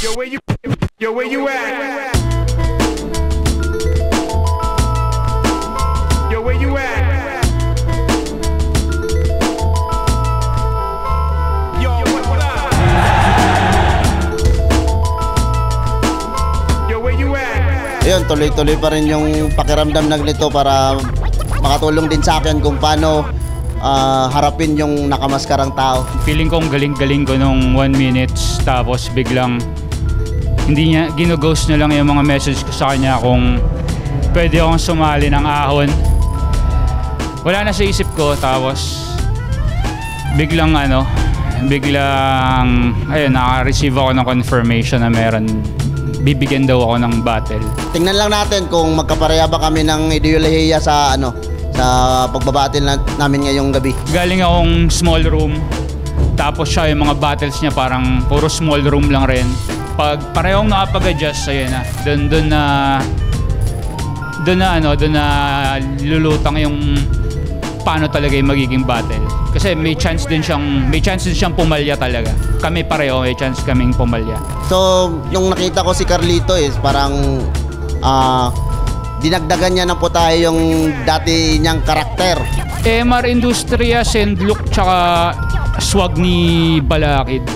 Yo, where you at? Yo, where you at? Yo, what up? Yo, where you at? Ayun, tuloy-tuloy pa rin yung pakiramdam ng nito para makatulong din sa akin kung paano harapin yung nakamaskarang tao. Feeling kong galing-galing ko nung 1 minute tapos biglang hindi niya, ginughost na lang yung mga message ko sa kanya kung pwede akong sumali ng ahon. Wala na sa isip ko tapos biglang ayun, naka-receive ako ng confirmation na bibigyan daw ako ng battle. Tingnan lang natin kung magkapareha ba kami ng ideolohiya sa pagbabattle namin ngayong gabi. Galing akong small room, tapos siya yung mga battles niya parang puro small room lang rin. Pag parehong nakapag-adjust, ayun na, doon na lulutang yung paano talaga yung magiging battle. Kasi may chance din siyang pumalya talaga. Kami pareho, may chance kaming pumalya. So, nung nakita ko si Carlito parang dinagdagan niya ng putahe yung dati niyang karakter. MR Industrias and look tsaka swag ni Balakid.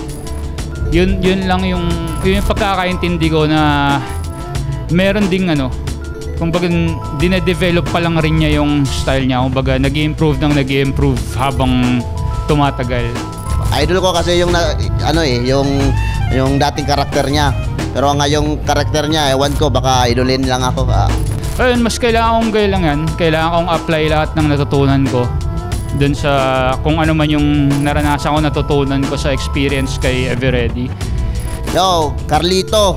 Yun lang yung pagkakaintindi ko na meron ding kumbaga dine-develop pa lang rin niya yung style niya. Kumbaga nag-i-improve habang tumatagal. Idol ko kasi yung yung dating karakter niya. Pero ngayong karakter niya, ewan ko, baka idolin lang ako. Ayun, mas kailangan kong gaya lang yan. Kailangan kong apply lahat ng natutunan ko dun sa kung ano man yung naranasan ko, natutunan ko sa experience kay Everready. Yo, Carlito,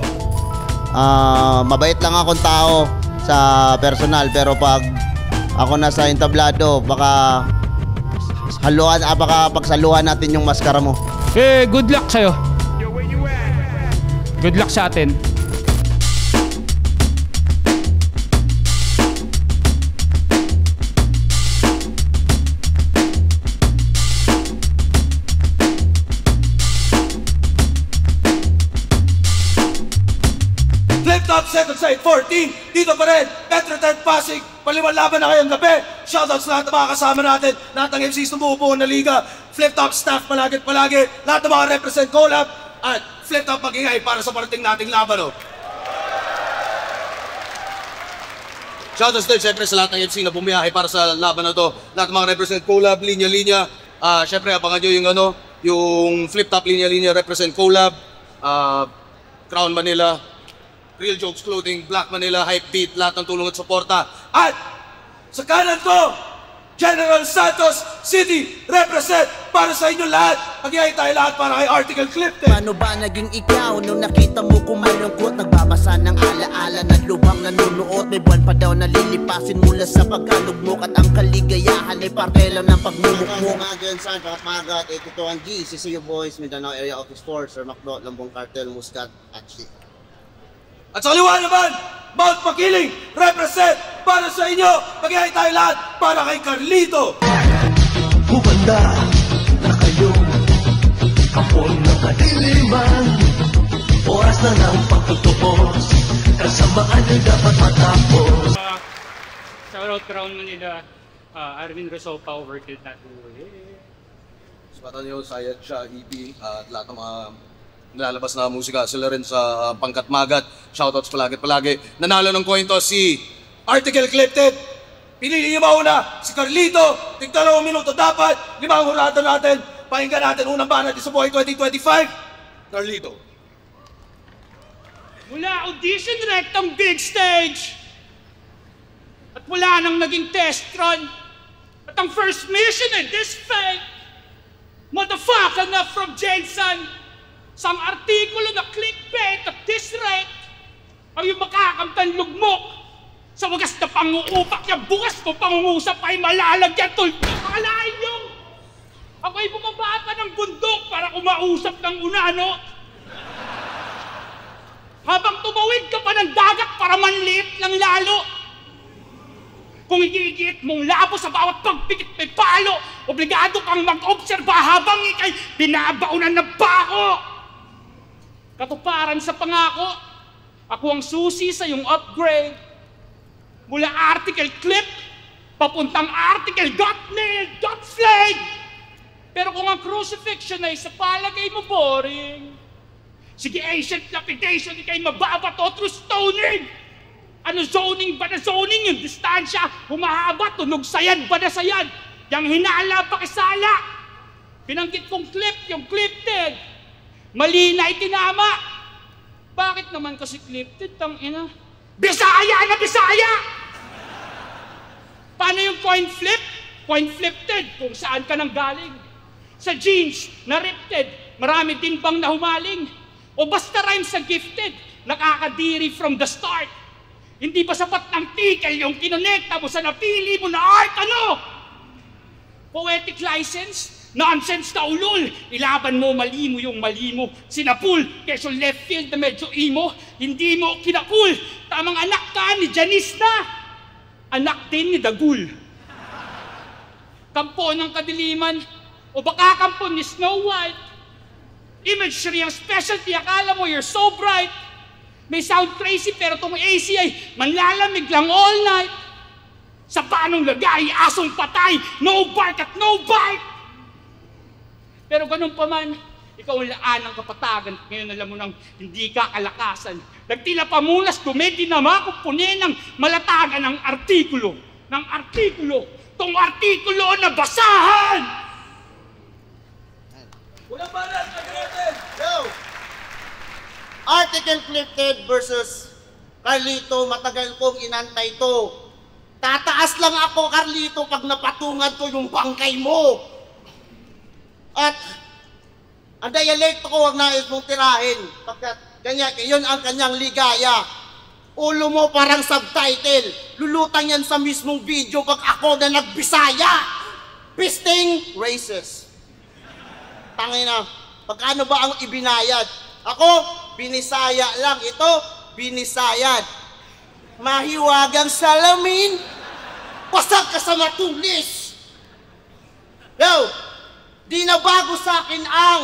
mabait lang akong tao sa personal, pero pag ako nasa entablado, baka pagsaluhan natin yung maskara mo. Good luck sa'yo. Good luck sa atin. Top second side 14 dito pa rin Metro 10 Pasig, paliwan laban na ngayong gabi. Shoutouts sa lahat ng mga kasama natin, lahat ng MCs na bumubuo na liga, Flip Top staff palagi, lahat ng mga represent collab at Flip Top magingay para sa parating nating laban. Shoutouts din syempre sa lahat ng MC na bumiyahe para sa laban na to, lahat ng mga represent collab, linya-linya. Syempre abangan nyo yung Flip Top linya-linya represent collab, Crown Manila, Real Jokes Clothing, Black Manila, Hype Beat, lahat ng tulong at suporta. At sa kanan ko, General Santos City represent para sa inyo lahat. Mag-iay tayo lahat para kay Article Clip. Paano ba naging ikaw nung nakita mo kumalungkot? Nagbabasa ng alaala na lubang nanunuot. May buwan pa daw nalilipasin mula sa pagkalugmok. At ang kaligayahan ay parte lang ng pagmumukmuk. Mga Saan, Magat, 82 G, CCU Boys, Mindanao Area Office Force, Sir Macdo, Lambong Cartel, Muscat, at Shit. At sa kaliwa naman, Mount Makiling represent para sa inyo. Mag-iay tayo lahat para kay Carlito. Humanda na kayo, apoy ng kadiliman. Oras na ng pagtutupos, kasamaan ay dapat matapos. Shoutout Crown Manila, Arvin Resopa, Overkill Tattoo. Spatan nyo, Sayat siya, EP, at lahat ng mga nilalabas na musika. Sila rin sa Pangkat Magat. Shoutouts palagi. Nanalo ng coin to si Article Clipted. Pinili niyo mauna si Carlito. Tig-2 minuto dapat. 5 hurado natin. Pakinggan natin unang banat sa buhay 2025. Carlito. Mula audition direct ang big stage. At wala nang naging test run. At ang first mission in this fight, motherfucker na from Jason. Sang artikulo na clickbait at this rate ay yung makakamtan lugmok. Sa wagas na panguupak niya, bukas mo pangungusap ay malalagyan tulpi. Akalain nyo, ako'y bumaba pa ng bundok para kumausap ng unano. Habang tumawid ka pa ng dagat para manliit lang lalo. Kung igigit mong labo sa bawat pagpikit may palo, obligado kang mag-obserba habang ikay binabaunan ng bako. Katuparan sa pangako, ako ang susi sa iyong upgrade. Mula article clip, papuntang article got nailed, got flayed. Pero kung ang crucifixion ay sa palagay mo boring, sige, ancient lapidation, ikay mababato through stoning. Ano zoning ba na zoning? Yung distansya, humahaba, tunog sayad ba na sayad? Yang hinala, pakisala. Pinanggit kong clip, yung clipted. Mali na itinama. Bakit naman kasi clipted, tangina? Bisaya na Bisaya! Paano yung coin flip? Coin flipped, kung saan ka nang galing. Sa jeans, na-ripted, marami din bang nahumaling? O basta rhyme sa gifted, nakakadiri from the start. Hindi ba sapat ng tikel yung kinonekta mo sa napili mo na art? Ano? Poetic license? Nonsense na ulol. Ilaban mo, mali mo yung mali mo. Sinapul, keso left field na medyo emo. Hindi mo kinakul. Tamang anak ka ni Janice na. Anak din ni Dagul. Kampo ng kadiliman. O baka kampo ni Snow White. Imagery ang specialty. Akala mo you're so bright. May sound crazy pero itong AC ay manlalamig lang all night. Sa paanong lagay, asong patay, no bark at no bite. Pero ganun pa man, ikaw ang laan ng kapatagan at ngayon alam mo nang hindi ka kalakasan. Nagtila pamunas, dumedi na makupunin ng malatagan ng artikulo. Tong artikulo na basahan! Walang balas, nag-retin! Go! Article Clifted versus Carlito, matagal kong inantay to. Tataas lang ako, Carlito, pag napatungan ko yung bangkay mo. At ang dialect ko, huwag nais mong tirahin. Pagkat ganyan, yun ang kanyang ligaya. Ulo mo parang subtitle. Lulutang yan sa mismong video pag ako na nagbisaya. Pisting racist. Tangina, pagkano ba ang ibinayad? Ako, binisaya lang. Ito, binisayad. Mahiwagang salamin, pasag ka sa matulis. Yo, di na bago sa akin ang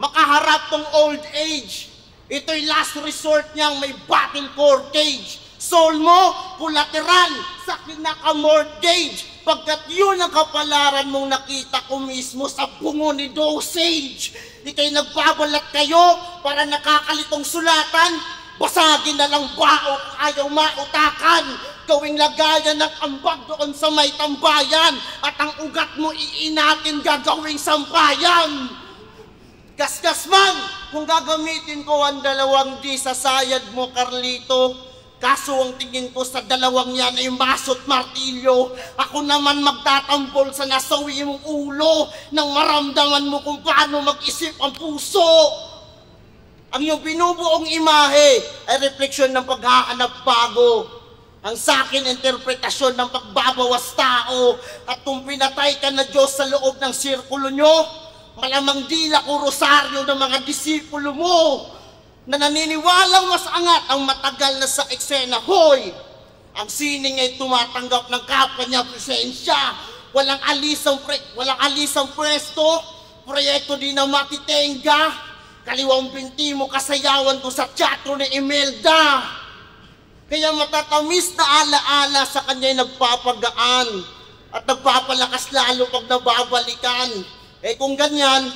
makaharap tong old age. Ito'y last resort niyang may battle core cage. Soul mo, collateral sa kinaka-mortgage. Pagkat yun ang kapalaran mong nakita ko mismo sa bungo ni Dosage. Ika'y nagbabalat kayo para nakakalitong sulatan. Basagin na lang bao kung ayaw mautakan. Gawing lagayan ng ambag doon sa may tambayan. At ang ugat mo iinatin gagawing sampayan. Gasgas man kung gagamitin ko ang 2D sa sayad mo, Carlito. Kaso ang tingin ko sa dalawang yan ay maso't martilyo. Ako naman magtatampol sa nasawi mong ulo nang maramdaman mo kung paano mag-isip ang puso. Ang iyong binubuong imahe ay refleksyon ng paghahanap bago. Ang sakin, interpretasyon ng pagbabawas tao. At kung pinatay ka na Diyos sa loob ng sirkulo nyo, malamang dila ko rosaryo ng mga disipulo mo na naniniwalang mas angat ang matagal na sa eksena. Hoy, ang sining ay tumatanggap ng kapwa niya presensya. Walang alisang pwesto, proyekto di na matitenga. Kaliwang binti mo kasayawan ko sa teatro ni Imelda. Kaya matatamis na alaala sa kanya'y nagpapagaan at nagpapalakas lalo pag nababalikan. Eh kung ganyan,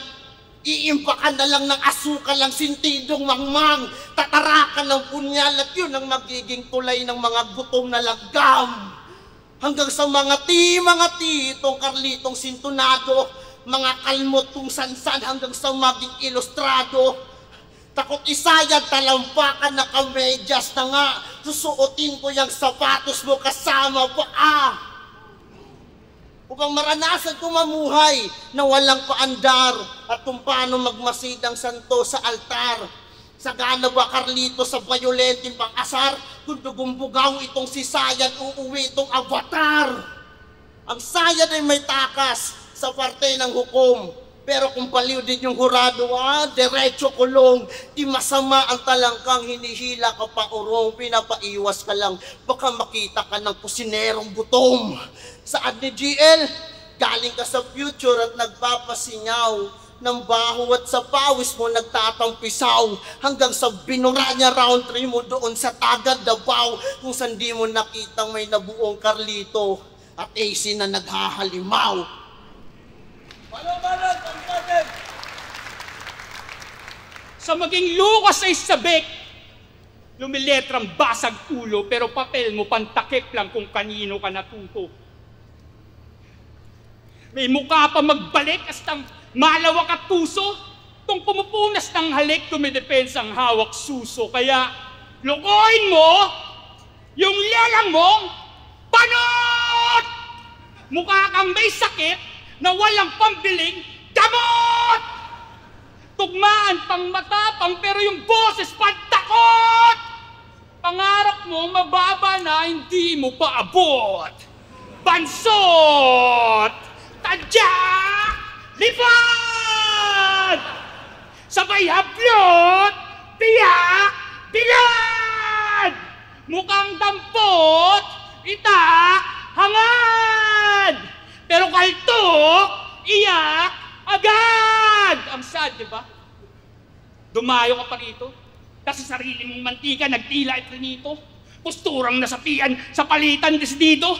iimpakan na lang ng asukal ang sintidong mangmang, tatarakan ng punyal at yun ang magiging tulay ng mga gutom na langgam. Hanggang sa mga ti, itong Carlitong sintunado, mga kalmot kung sansan hanggang sa maging ilustrado. Takot isayad, talampakan na kamedyas na nga, susuotin ko yung sapatos mo kasama pa upang maranasan ko mamuhay na walang paandar at kung paano magmasid ang santo sa altar. Sagana ba, Carlito, sa bayolenteng pang-asar? Kung dugumbugaw itong si Sayad, uuwi itong avatar. Ang Sayad ay may takas sa parte ng hukom. Pero kung baliw din yung hurado, diretso kulong. Di masama ang talangkang, hinihila ka pa urong, pinapaiwas ka lang. Baka makita ka ng kusinerong gutom. Saan ni GL? Galing ka sa future at nagpapasingaw. ng baho at sa pawis mo nagtatampisaw hanggang sa binura niya round 3 mo doon sa Tagad Davao kung saan di mo nakitang may nabuong Carlito at AC na naghahalimaw. Sa maging Lucas ay sabik, lumiletrang basag ulo pero papel mo pantakip lang kung kanino ka natuto. May mukha pa magbalik astang malawak at puso, kung pumupunas ng halik dumidepensang hawak suso. Kaya lukohin mo yung lelang mong panot! Mukha kang may sakit na walang pambiling gamot! Tugmaan pang matapang pero yung boses pantakot! Pangarap mo mababa na hindi mo pa abot. Bansot! Tadyak! Lipad! Sabay hablot! Tiyak! Bilad! Mukhang dampot! Itak! Hangad! Pero kaltok! Iyak! Agad! Ang sad, di ba? Dumayo ka pa rito. Kasi sarili mong mantika, nagtila at rinito. Posturang nasapian sa palitan desdido.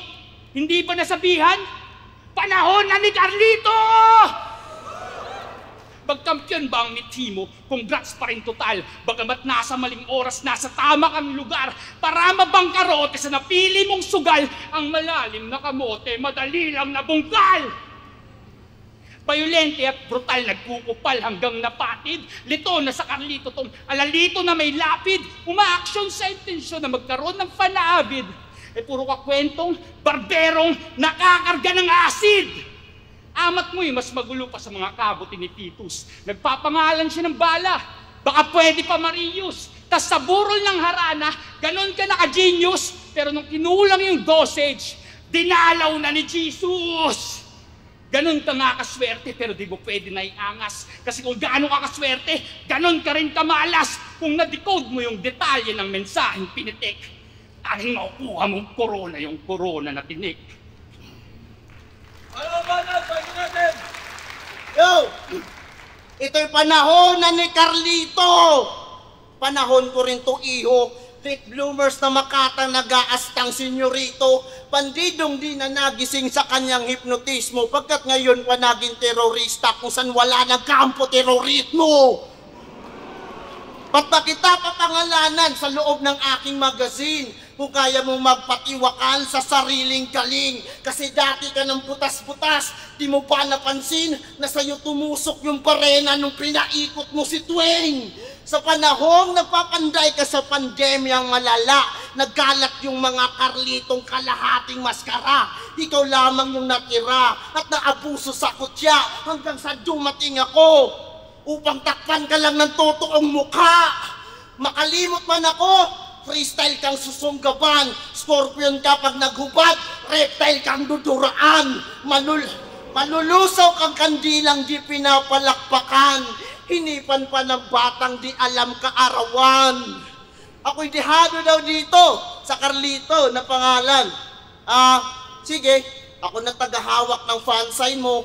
Hindi pa nasabihan? Panahon na ni Carlito! Pagkampiyon ba ang mithi mo? Congrats pa rin total. Bagamat nasa maling oras, nasa tama kang lugar para mabangkarote sa napili mong sugal. Ang malalim na kamote, madali lang nabungkal. Bayolente at brutal, nagkukupal hanggang napatid. Lito na sa Carlito tong alalito na may lapid. Umaaksyon sa intensyon na magkaroon ng fanaavid. Puro ka kwentong barberong nakakarga ng asid. Amat mo'y mas magulo pa sa mga kabuti ni Titus. Nagpapangalan siya ng bala. Baka pwede pa Marius. Tas sa burol ng harana, ganon ka naka-genius. Pero nung kinulang yung dosage, dinalaw na ni Jesus. Ganon ka nga kaswerte, pero di mo pwede na iangas. Kasi kung gaano ka kaswerte, ganon ka rin kamalas. Kung na-decode mo yung detalye ng mensaheng pinitik, tanging makukuha mong korona yung korona na tinik. Yo! Ito'y panahon na ni Carlito! Panahon ko rin to, iho. Late bloomers na makatang nag-aastang senyorito. Pandidong di na nagising sa kanyang hipnotismo. Pagkat ngayon pa naging terorista kung saan wala ng kampo terorismo. Ba't ba kita papangalanan sa loob ng aking magazine? Kung kaya mong magpatiwakal sa sariling galing. Kasi dati ka ng butas-butas, di mo pa napansin na sa'yo tumusok yung parena nung pinaikot mo si Twain. Sa panahong nagpapanday ka sa pandemyang malala, nagkalat yung mga Carlitong kalahating maskara. Ikaw lamang yung natira at naabuso sa kutya hanggang sa dumating ako upang takpan ka lang ng totoong mukha. Makalimot man ako, freestyle kang susunggaban. Scorpion ka pag naghubad, reptile kang duduraan. Malulusaw kang kandilang di pinapalakpakan. Hinipan pa ng batang di alam kaarawan. Ako'y dehado daw dito sa Carlito na pangalan. Sige, ako na tagahawak ng fansign mo.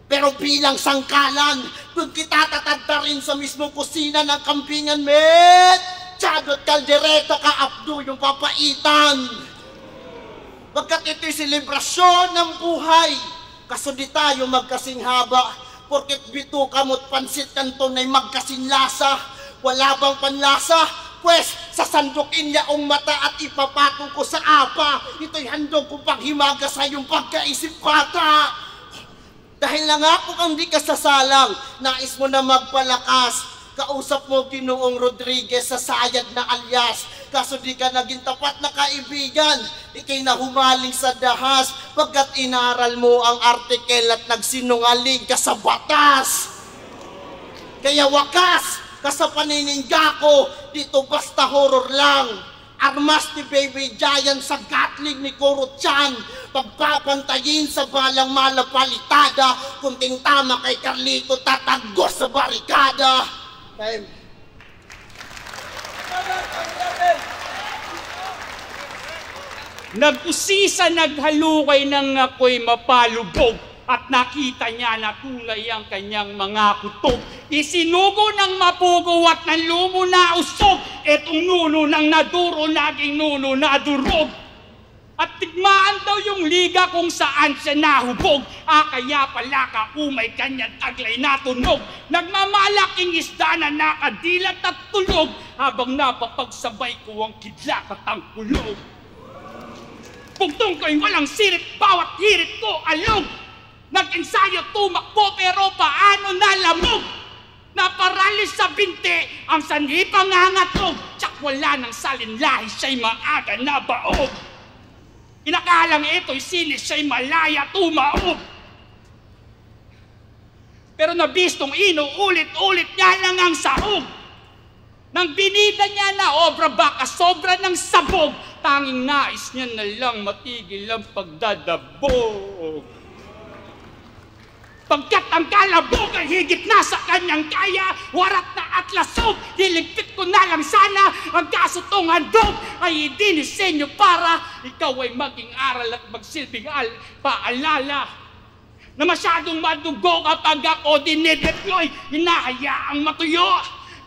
Pero bilang sangkalan, kung kita tatagda rin sa mismong kusina ng kampingan, met! Chadot kaldereta ka, Abdo, yung papaitan. Pagkat ito'y selebrasyon ng buhay, kaso di tayo magkasing haba. Porket bito kamot pansit kanton ay magkasing lasa. Wala bang panlasa? Pwes, sasandukin niya ang mata at ipapatong ko sa apa. Ito'y handog kong panghimaga sa iyong pagkaisip bata. Dahil lang ako kang di kasasalang, nais mo na magpalakas. Kausap mo Ginoong Rodriguez sa sayad na alyas. Kaso di ka naging tapat na kaibigan, ikay nahumaling sa dahas. Pagkat inaral mo ang artikel at nagsinungaling ka sa batas. Kaya wakas ka sa paniningga ko, dito basta horror lang. Armas ni Baby Giant sa gatling ni Koro-chan. Pagpapantayin sa balang malapalitada. Kunting tama kay Carlito, tatagos sa barikada. Time. Nag-usisa, naghalukay ng ako'y mapalubog. at nakita niya na tunay ang kanyang mga kutob. Isinugo ng mapugo at ng lumo na usog, etong nuno ng naduro, naging nuno na durog. At tigmaan daw yung liga kung saan siya nahubog. Kaya pala kaumay kanyang taglay na tunog. Nagmamalaking isda na nakadilat at tulog, habang napapagsabay ko ang kidlat at ang kulog. Bugtong ko'y walang sirit, bawat hirit ko alog. Nag-ensayo tumakbo pero paano nalamog? Naparalis sa binti ang sanhi pangangatog. Tsak wala ng salinlahi, siya'y maaga na baog. Inakalang ito'y sinis, siya'y malaya tumaog. Pero nabistong inuulit-ulit niya lang ang sahog. Nang binida niya na obra, baka sobra ng sabog, tanging nais niya na lang matigil ang pagdadabog. Pagkat ang kalabog ay higit na sa kanyang kaya, warat na at lasog, niligpit ko na lang sana ang kasutong handog ay idinisenyo para ikaw ay maging aral at magsilbing paalala na masyadong madugo kapag ako dinedeploy, hinahayaang matuyo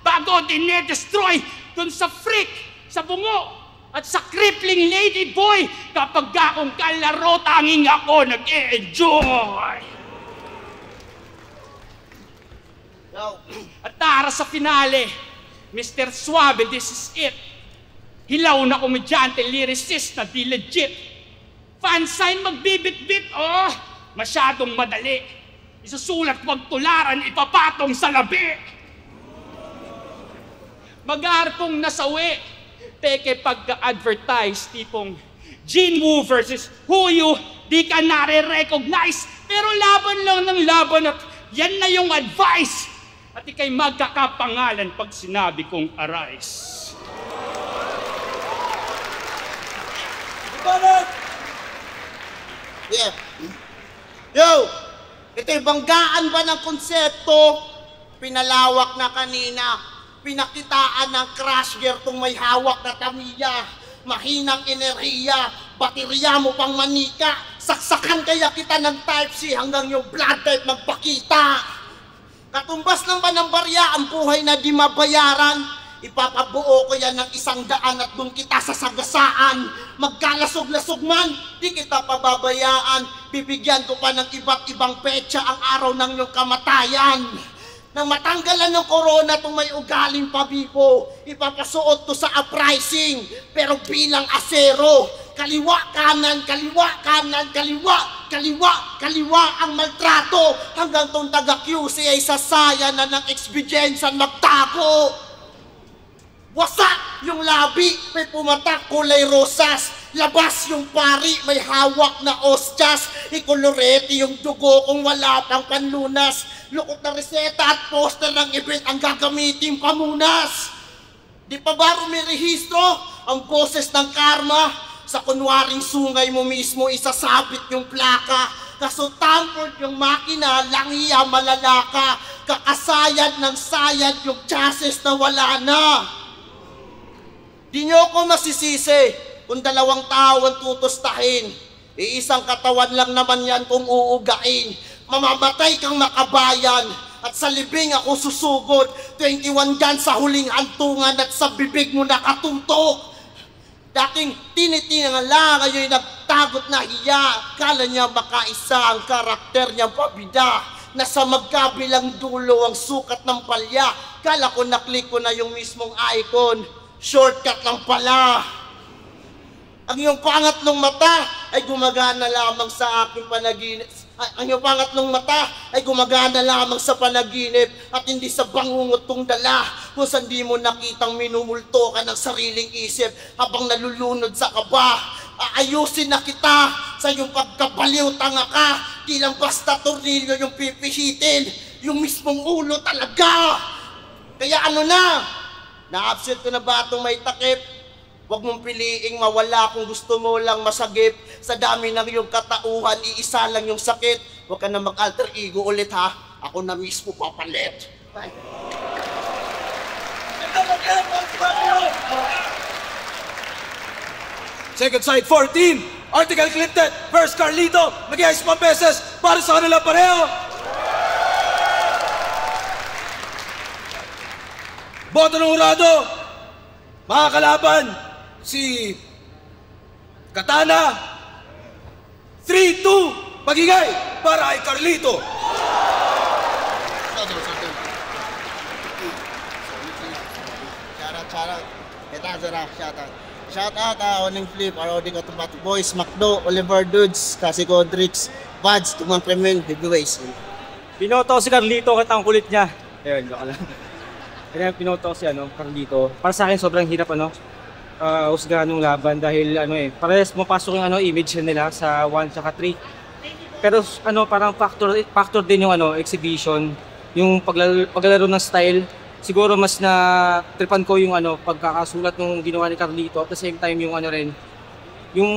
bago dinedestroy dun sa freak, sa bungo at sa crippling ladyboy. Kapag akong kalaro, tanging ako nag-e-enjoy. At tara sa finale, Mr. Suave, this is it. Hilaw na komedyante, lyricist na di legit. Fansign magbibit-bit, oh, masyadong madali. Isusulat wag tularan, ipapatong sa labi. Mag-arpong nasawi, peke pagka-advertise, tipong Gene Wu versus Huyu, di ka nare-recognize. Pero laban lang ng laban at yan na yung advice. At ika'y magkakapangalan pag sinabi kong arise. Yeah. Yo! Ito'y banggaan ba ng konsepto? Pinalawak na kanina. Pinakitaan ng crash gear kung may hawak na tamiya. Mahinang enerhiya. Baterya mo pang manika. Saksakan kaya kita ng type C hanggang yung blood type magpakita. Katumbas lang ba ng barya ang buhay na di mabayaran? Ipapabuo ko yan ng 100 at doon kita sasagasaan. Magkalasog-lasog man, di kita pababayaan. Bibigyan ko pa ng iba't ibang petsa ang araw ng iyong kamatayan. Nang matanggalan ng corona itong may ugaling pabibo, ipapasuot to sa uprising, pero bilang asero. Kaliwa, kanan, kaliwa, kanan, kaliwa, kaliwa, kaliwa ang maltrato. Hanggang tong taga-QC ay sasaya na ng expediensan magtago. Wasak yung labi, may pumatak kulay rosas. Labas yung pari, may hawak na ostyas. Ikolorete yung dugo kung wala pang panlunas. Lukot na reseta at poster ng event ang gagamitin pamunas. Di pa ba rumirehistro ang boses ng karma? Sa kunwaring sungay mo mismo isasabit yung plaka. Kaso tampered yung makina, langiya malalaka. Kakasayad ng sayad yung chassis na wala na. Di nyo ko masisisi kung 2 tao ang tutustahin. Iisang katawan lang naman yan kung uugain. Mamamatay kang makabayan at sa libing ako susugod. 21 dyan sa huling hantungan at sa bibig mo nakatutok. Dating tinitingala, ngayon nagtagot na hiya. Kala niya makaisa ang karakter niyang pabida. Nasa magkabilang dulo ang sukat ng palya. Kala ko naklik ko na yung mismong icon. Shortcut lang pala. Ang iyong pangatlong mata ay gumagana lamang sa aking panaginip. Ang iyong pangatlong mata ay gumagana lamang sa panaginip at hindi sa bangungot kong dala. Kung saan di mo nakitang minumulto ka ng sariling isip habang nalulunod sa kaba. Aayusin na kita sa iyong pagkabaliw, tanga ka. Di lang basta tornilyo yung pipihitin, yung mismong ulo talaga. Kaya ano na? Na-absent ko na ba itong may takip? Huwag mong piliing mawala kung gusto mo lang masagip. Sa dami ng iyong katauhan, iisa lang yung sakit. Huwag ka na mag-alter ego ulit ha. Ako na mismo papalit. Bye. Second side 14, article clip that, first Carlito, mag-iayos pa beses, para sa kanila pareho. Boto ng hurado, mga kalaban, si Katana, 3-2, magingay para kay Carlito. Shoutout. Ito, shoutout. Shoutout, Oning Flip, Arodi Katubat Boys, Macdo, Oliver Dudes, Kasi Godrix, Vads, Tumang Kremel, Heavyweights. Pinoto si Carlito kasi ang kulit niya. Ayun, joke lang. Kaya pinoto si Carlito. Para sa akin sobrang hirap husgahan ng laban dahil parehas mapasok yung image nila sa 1 at 3. Pero parang factor din yung exhibition, yung paglalaro ng style. Siguro mas na tripan ko yung pagkakasulat nung ginawa ni Carlito at the same time yung rin yung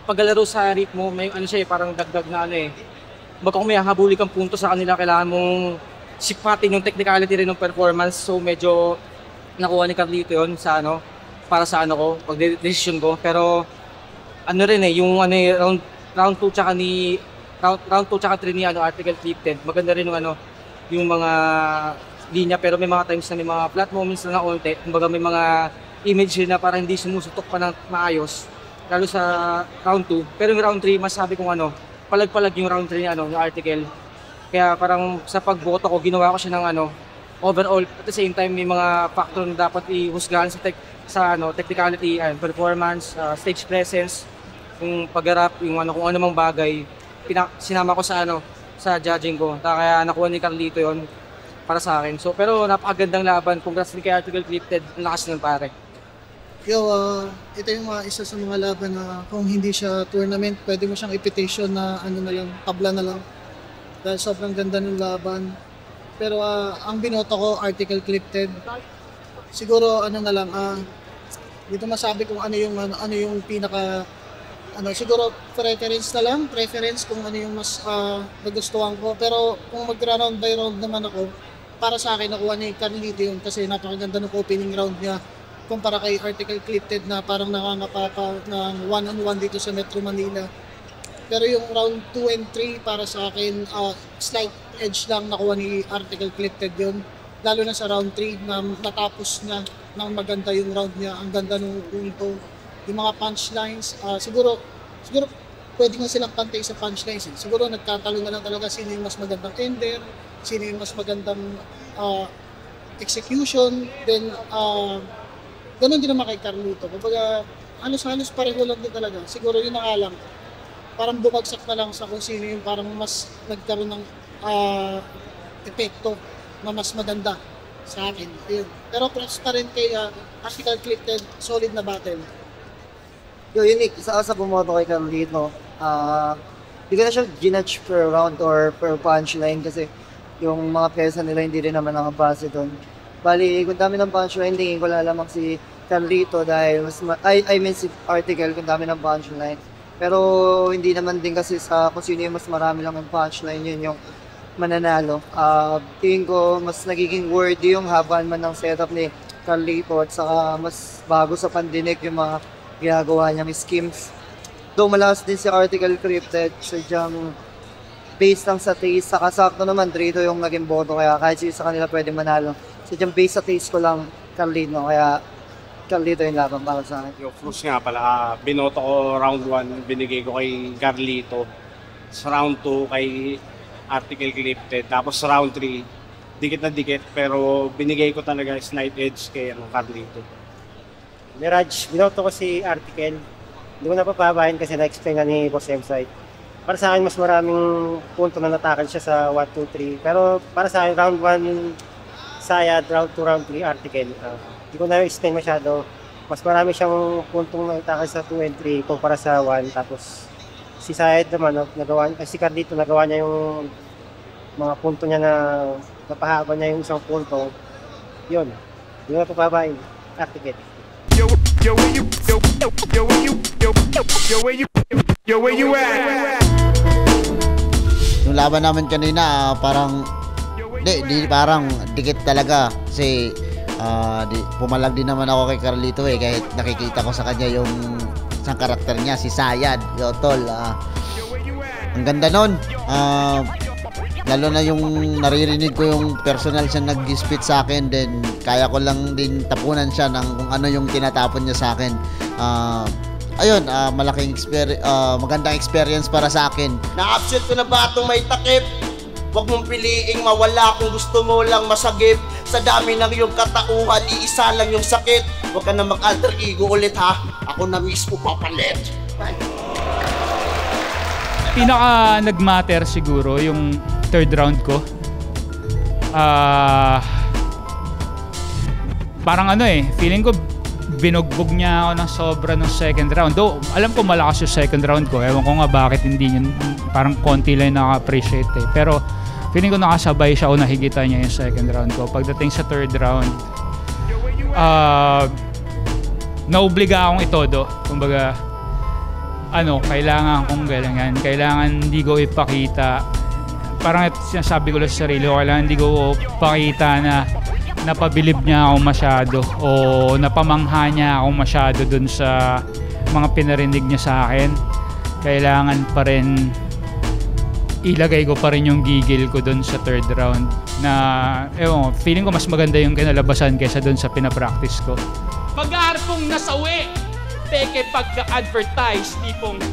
paglalaro sa ritmo, may siya parang dagdag na baka kung may habuli kang punto sa kanila, kailangan mong sipatin yung technicality rin ng performance. So medyo nakuha ni Carlito yun sa para sa ko, pag-decision ko. Pero rin yung round 2 tsaka round 2 tsaka 3 ni Article Clifted. Maganda rin yung mga linya, pero may mga times na may mga flat moments na naunti. Kumbaga may mga image na parang hindi sumusutok pa ng maayos, lalo sa round 2. Pero yung round 3, masabi kong palag-palag yung round 3 ni Article. Kaya parang sa pagboto ko, ginawa ko siya ng overall. At the same time, may mga factor na dapat ihusgahan sa technicality, performance, stage presence, yung pag-harap, yung kung ano mang bagay. Sinama ko sa judging ko. Kaya nakuha ni Carlito yon para sa akin. So, pero napakagandang laban. Congrats din kay Article Clifted. Ang lakas ng pare. Ito yung isa sa mga laban na kung hindi siya tournament, pwede mo siyang invitation na na lang, tabla na lang. Dahil sobrang ganda ng laban. Pero ang binoto ko, Article Clifted. Siguro na lang, dito masabi kung ano yung pinaka siguro preference na lang, kung ano yung mas nagustuhan ko. Pero kung mag-round by round naman ako, para sa akin nakuha ni Carlito yun kasi napakaganda ng opening round niya kumpara kay Article Clifted na parang nangangapapa ng one-on-one dito sa Metro Manila. Pero yung round 2 and 3 para sa akin, slight edge lang nakuha ni Article Clifted yun. Lalo na sa round 3 na natapos na ng maganda yung round niya. Ang ganda ng punto. Yung mga punchlines, siguro pwede nga silang pantay sa punchlines. Siguro nagtatalo na lang talaga sino yung mas magandang ender, sino yung mas magandang execution. Then, ganun din naman kay Carlito. Kumbaga, halos pareho lang din talaga. Siguro yun na lang. Parang bumagsak na lang sa kung sino yung parang mas nagkaroon ng epekto na mas maganda sa akin. Yun. Pero props pa rin kay Article Clifted, solid na battle. Unique, isa sa bumoto kay Carlito. Hindi ko na siya ginatch per round or per punchline kasi yung mga pyesa nila hindi rin naman nakabase doon. Bali, kung dami ng punchline, tingin ko lalamang si Carlito dahil si Article kung dami ng punchline. Pero hindi naman din kasi sa kung sino yung mas marami lang ng punchline, yun yung mananalo. Tingin ko mas nagiging worthy yung habaan man ng setup ni Carlito at saka mas bago sa pandinig yung mga ginagawa niyang schemes. Though malakas din si Article Clifted, sadyang based lang sa taste, saka sakto naman Drito yung naging boto, kaya kahit sa kanila pwede manalo. Sadyang based sa taste ko lang Carlito, kaya Carlito yung laban para sa akin. Yung Cruz nga pala, binoto ko round 1, binigay ko kay Carlito. Sa round 2 kay Article Clifted, tapos round 3, dikit na dikit, pero binigay ko talaga slight edge kay Carlito. Mirage, binoto ko si Article. Hindi ko napapabahin kasi na-explain na ni Boss M-Site. Para sa akin, mas maraming punto na natakal siya sa 1, 2, 3. Pero para sa akin, round 1, Sayad, round 2, round 3, Article. Hindi ko na-explain masyado. Mas marami siyang puntong natakal sa 2 and 3 kumpara sa 1. Tapos si Sayad naman, si Carlito, nagawa niya yung mga punto niya na napahaba niya yung isang punto. Yun. Hindi ko napapabahin. Article. Where you at? Yung laban namin kanina, parang parang dikit talaga kasi pumalag din naman ako kay Carlito kahit nakikita ko sa kanya yung isang karakter niya, si Sayad, Yotol. ang ganda nun. Lalo na yung naririnig ko yung personal siya nag-spit sa akin, then kaya ko lang din tapunan siya ng kung ano yung tinatapon niya sa akin. Ayun, malaking magandang experience para sa akin. Na-upset ko na ba itong may takip? Huwag mong piliing mawala kung gusto mo lang masagip. Sa dami ng iyong katauhan, iisa lang yung sakit. Huwag ka na mag-alter ego ulit ha. Ako na mismo papalit. Pinaka nag-matter siguro yung third round ko. Parang feeling ko binugbog niya ako ng sobra ng second round. Though, alam ko malakas yung second round ko. Ewan ko nga bakit hindi yun. Parang konti lang naka-appreciate Pero feeling ko nakasabay siya o nahigitan niya yung second round ko. Pagdating sa third round, naobliga akong itodo. Kumbaga, kailangan kong galangan. Kailangan hindi ko ipakita. Parang sinasabi ko lang sa sarili ko, kailangan hindi ko pakita na napabilib niya ako masyado o napamangha niya ako masyado dun sa mga pinarinig niya sa akin. Kailangan pa rin ilagay ko pa rin yung gigil ko dun sa third round na feeling ko mas maganda yung kinalabasan kaysa dun sa pinapractice ko. Pag-aarpong nasawi, peke pagka-advertise, tipong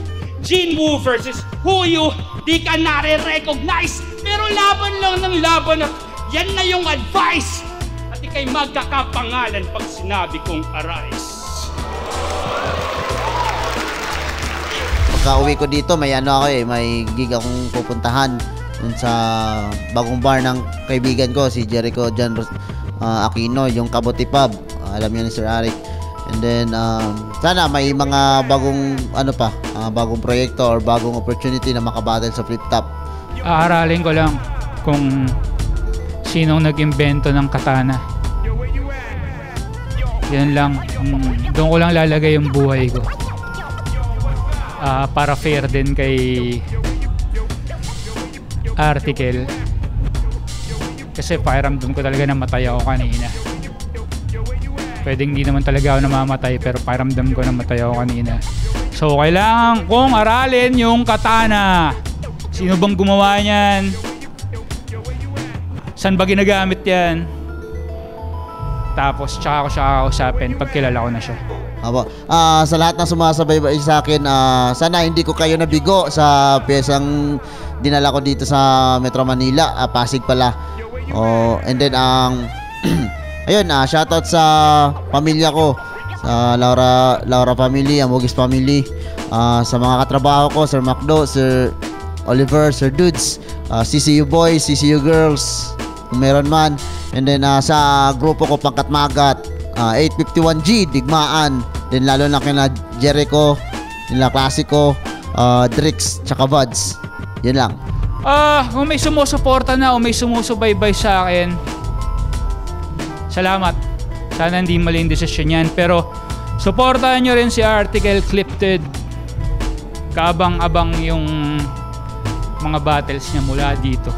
Gene Woo versus Huyu, di ka nare-recognize, pero laban lang ng laban at yan na yung advice. At ikay magkakapangalan pag sinabi kong arise. Pagka-uwi ko dito, may may gig akong pupuntahan dun sa bagong bar ng kaibigan ko, si Jericho John Aquino, yung Kabuti Pub. Alam niyo ni Sir Eric. And then, sana may mga bagong bagong proyekto or bagong opportunity na makabattle sa Flip Top. Aaralin ko lang kung sinong nag-imbento ng katana. Yan lang. Doon ko lang lalagay yung buhay ko. Para fair din kay Article. Kasi pakiramdam ko talaga namatay ako kanina. Pwedeng hindi naman talaga ako namamatay, pero pakiramdam ko namatay ako kanina. So kailangan kong aralin yung katana. Sino bang gumawa niyan? Saan ba ginagamit yan? Tapos tsaka ko siya kakausapin pag kilala ko na siya. Sa lahat ng sumasabay sa akin, sana hindi ko kayo nabigo sa piyesang dinala ko dito sa Metro Manila, Pasig pala. And then ayun, shoutout sa pamilya ko, sa Laura family, Amogis family, sa mga katrabaho ko, Sir Macdo, Sir Oliver, Sir Dudes, CCU boys, CCU girls, kung meron man. And then sa grupo ko Pangkat Magat, 851G, Digmaan, then lalo na kina Jericho, nila Classico, Drix, tsaka Buds. Yun lang. Kung may sumusuporta na o may sumusubaybay sa akin, salamat. Sana hindi mali yung desisyon yan. Pero supportahan nyo rin si Article Clipted. Kaabang-abang yung mga battles niya mula dito.